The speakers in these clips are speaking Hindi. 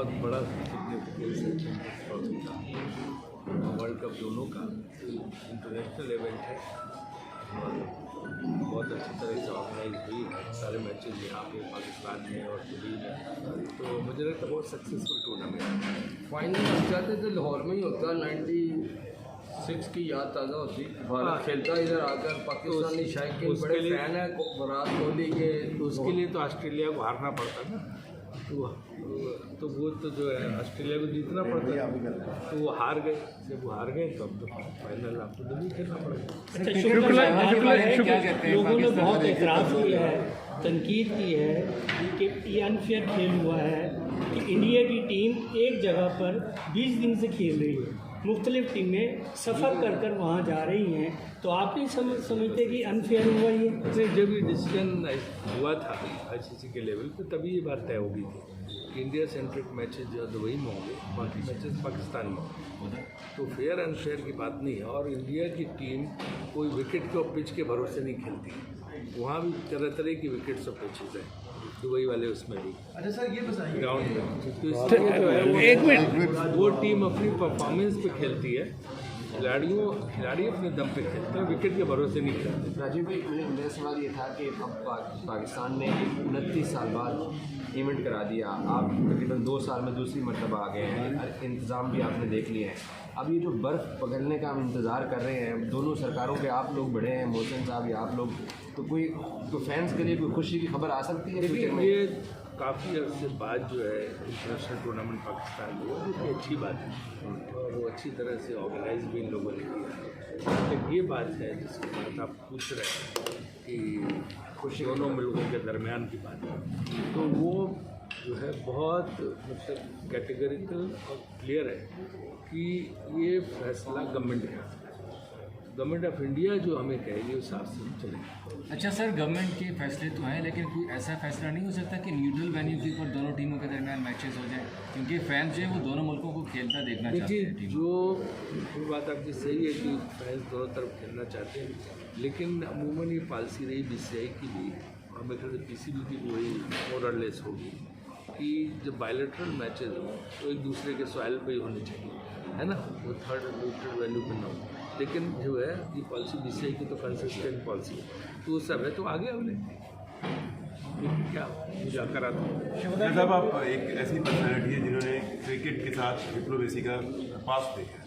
बहुत बड़ा सिग्निफिकेंस है वर्ल्ड कप दोनों का इंटरनेशनल इवेंट है और बहुत अच्छी तरह से ऑर्गेनाइज हुई है। सारे मैचेस यहाँ पे पाकिस्तान में और दिल्ली में, तो मुझे लगता है बहुत सक्सेसफुल टूर्नामेंट है। फाइनल हम चाहते थे लाहौर में ही होता, 96 की याद ताज़ा होती, भारत खेलता इधर आकर। पाकिस्तानी शायकीन बड़े फैन है विराट कोहली के, उसके लिए तो ऑस्ट्रेलिया को हारना पड़ता ना, तो वो तो जो है ऑस्ट्रेलिया को जीतना पड़ता, तो वो हार गए। जब वो हार गए तो अब तो फाइनल आपको दिल्ली खेलना पड़ेगा। लोगों ने बहुत एतराज़ किया है, तनकीद की है कि ये अनफेयर खेल हुआ है कि इंडिया की टीम एक जगह पर 20 दिन से खेल रही है, मुख्तलिफ टीमें सफ़र कर कर वहाँ जा रही हैं, तो आप नहीं समझते कि अनफेयर हुआ ये? जब ये डिसीजन हुआ था आईसीसी के लेवल पे तभी ये बात तय हो गई थी कि इंडिया सेंट्रिक मैचेस जो है दुबई में होंगे, बाकी मैचेस पाकिस्तान में होंगे। तो फेयर अनफेयर की बात नहीं है। और इंडिया की टीम कोई विकेट के पिच के भरोसे नहीं खेलती, वहाँ भी तरह तरह की विकेट्स और पिचेज हैं, दुबई वाले उसमें भी। अच्छा सर ये बताइए ग्राउंड में तो इसलिए जो है वो टीम अपनी परफॉर्मेंस पे खेलती है, खिलाड़ी अपने दम पे खेलते हैं, विकेट के भरोसे नहीं खेलते। राजीव भाई, मेरा सवाल ये था कि अब पाकिस्तान ने 29 साल बाद इवेंट करा दिया, आप तकरीबन 2 साल में दूसरी मरतबा आ गए हैं, इंतज़ाम भी आपने देख लिए हैं। अब ये जो बर्फ़ पकड़ने का हम इंतज़ार कर रहे हैं, दोनों सरकारों के आप लोग बड़े हैं, मोहसिन साहब या आप लोग, तो फैंस के लिए कोई खुशी की खबर आ सकती है? देखिए ये काफ़ी अर्से बाद जो है इंटरनेशनल टूर्नामेंट पाकिस्तान में हुआ, जो कि अच्छी बात है और वो अच्छी तरह से ऑर्गेनाइज भी इन लोगों ने किया। लेकिन ये बात है जिसकी बात आप पूछ रहे हैं कि खुशी दोनों मुल्कों के दरमियान की बात है, तो वो जो है बहुत मतलब कैटेगरिकल और क्लियर है कि ये फैसला गवर्नमेंट का है। गवर्नमेंट ऑफ इंडिया जो हमें कहेगी उस हिसाब से हम चलेंगे। अच्छा सर, गवर्नमेंट के फैसले तो हैं, लेकिन कोई ऐसा फैसला नहीं हो सकता कि न्यूट्रल वेन्यू के ऊपर दोनों टीमों के दरमियान मैचेस हो जाए, क्योंकि फैंस जो है वो दोनों मुल्कों को खेलता देखना चाहते हैं। देखिए जो बात आपकी सही है कि फैंस दोनों तरफ खेलना चाहते हैं, लेकिन अमूमन ये पॉलिसी रही BCCI की भी, हमें ख्याल से PCB की भी वही मोरलेस होगी कि जब बायलैटरल मैचेज हों तो एक दूसरे के सॉइल पे ही होने चाहिए, है ना, वो थर्ड न्यूट्रल वेन्यू पे ना हो। लेकिन जो है ये पॉलिसी BCCI की तो कंसिस्टेंट पॉलिसी है, तो वो सब है, तो आगे हमने क्या करा था। साहब आप एक ऐसी पर्सनैलिटी है जिन्होंने क्रिकेट के साथ डिप्लोमेसी का पास देखा है।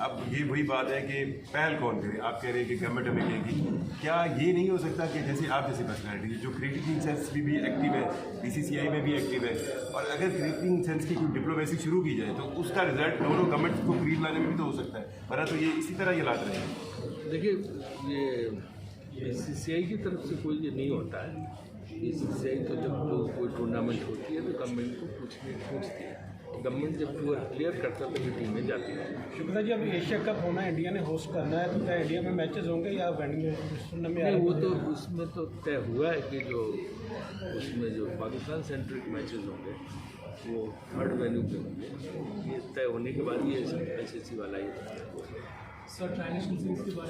अब ये वही बात है कि पहल कौन करे? आप कह रहे हैं कि गवर्नमेंट हमें कहेगी, क्या ये नहीं हो सकता कि जैसे आप जैसी पर्सनैलिटी जो क्रिकेटिंग सेंस भी एक्टिव है, BCCI में भी एक्टिव है, और अगर क्रिकेटिंग सेंस की कोई डिप्लोमेसी शुरू की जाए तो उसका रिजल्ट दोनों गवर्नमेंट को करीब लाने में भी तो हो सकता है, वरना तो ये इसी तरह ये लाते रहेंगे। देखिए ये BCCI की तरफ से कोई ये नहीं होता है। BCCI तो जब कोई टूर्नामेंट होती है तो गवर्नमेंट को पूछती है, गवर्नमेंट जब क्लियर करता है तो टीमें जाती है। शुक्ला जी, अब एशिया कप होना है, इंडिया ने होस्ट करना है, तो क्या इंडिया में मैचेस होंगे या वेन्यू सुनने में? नहीं, वो तो उसमें तो तय हुआ है कि जो उसमें जो पाकिस्तान सेंट्रिक मैचेस होंगे वो थर्ड वेन्यू पे होंगे। ये तय होने के बाद ये ICC वाला ही सर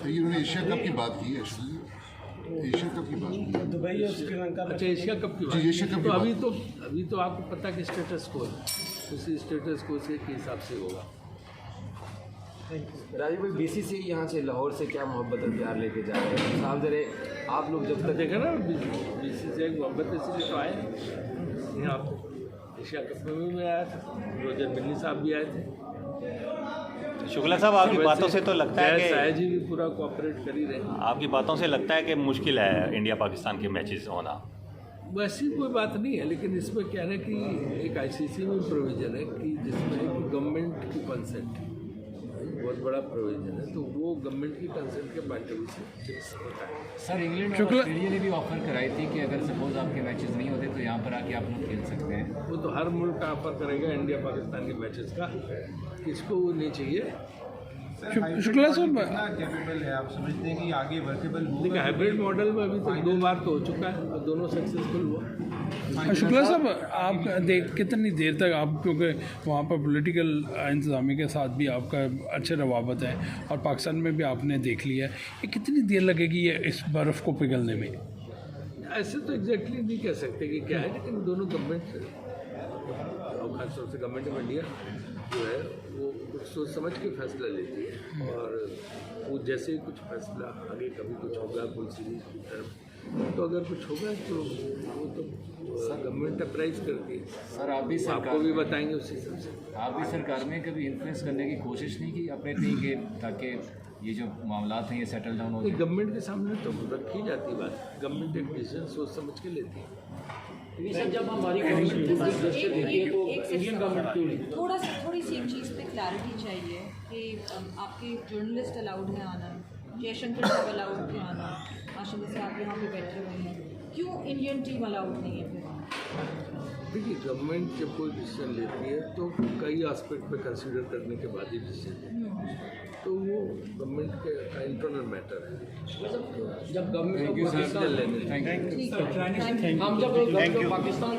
उन्होंने एशिया कप की बात की है, एशिया कप की बात की, दुबई और श्रीलंका। अच्छा, एशिया कप की बात। एशिया कप तो अभी तो आपको पता कि स्टेटस को उसी स्टेटस को के हिसाब से होगा। राजीव भाई, BCCI यहाँ से लाहौर से क्या मोहब्बत और प्यार लेके जा रहे हैं साहब? जरे आप लोग जब तक देखा ना BCCI मोहब्बत इसलिए तो आए यहाँ पे। एशिया कप में भी आया था, रोजर मिन्नी साहब भी आए थे। शुक्ला साहब, आपकी बातों से तो लगता है कि साया जी भी पूरा कोऑपरेट कर ही रहे हैं। आपकी बातों से लगता है कि मुश्किल है इंडिया पाकिस्तान के मैचेस होना। वैसी कोई बात नहीं है, लेकिन इसमें क्या है कि एक ICC में प्रोविज़न है कि जिसमें गवर्नमेंट की कंसेंट बहुत बड़ा प्रोविज़न है, तो वो गवर्नमेंट की कंसेंट के पॉइंट ऑफ व्यू से फिक्स होता है। सर, इंग्लैंड और ऑस्ट्रेलिया ने भी ऑफर कराई थी कि अगर सपोज आपके मैचेस नहीं होते तो यहाँ पर आके आप लोग खेल सकते हैं। वो तो हर मुल्क का ऑफर करेगा इंडिया पाकिस्तान के मैचेस का, किसको वो नहीं चाहिए। शुक्ला साहब, कितना कैपेबल है, आप समझते हैं कि आगे वर्केबल होगा? देखिए हाइब्रिड मॉडल में अभी तक 2 बार तो हो चुका है और दोनों सक्सेसफुल हुआ। शुक्ला साहब, आप कितनी देर तक आप, क्योंकि वहाँ पर पॉलिटिकल इंतज़ामी के साथ भी आपका अच्छे रवाबत है और पाकिस्तान में भी आपने देख लिया है, ये कितनी देर लगेगी ये इस बर्फ़ को पिघलने में? ऐसे तो एग्जैक्टली नहीं कह सकते कि क्या है, लेकिन दोनों गवर्नमेंट खासतौर से गवर्नमेंट ऑफ इंडिया जो है वो कुछ सोच समझ के फैसला लेती है, और वो जैसे ही कुछ फैसला आगे कभी कुछ होगा कोई सीरीज की तरफ, तो अगर कुछ होगा तो वो तो गवर्नमेंट अप्राइज करती है। सर आप भी आपको भी बताएंगे उसी हिसाब से। आप भी सरकार में कभी इन्फ्लुएंस करने की कोशिश नहीं की अपने टीम के, ताकि ये जो मामला हैं ये सेटल डाउन हो जाए? गवर्नमेंट के सामने तो रखी जाती है बात, गवर्नमेंट एक डिसीजन सोच समझ के लेती है। जब हमारी गवर्नमेंट इंडियन गवर्नमेंट क्यों नहीं? थोड़ी सी एक चीज़ पे क्लैरिटी चाहिए कि आपके जर्नलिस्ट अलाउड हैं आना, जयशंकर साहब अलाउड थे आना, माशाल्लाह से आप यहाँ पे बैठे हुए हैं, क्यों इंडियन टीम अलाउड नहीं है फिर? देखिए, गवर्नमेंट जब कोई डिसीजन लेती है तो कई एस्पेक्ट पे कंसीडर करने के बाद ही डिसीजन लेती है, तो वो गवर्नमेंट का इंटरनल मैटर है। जब गवर्नमेंट डिसीजन लेने हम जब पाकिस्तान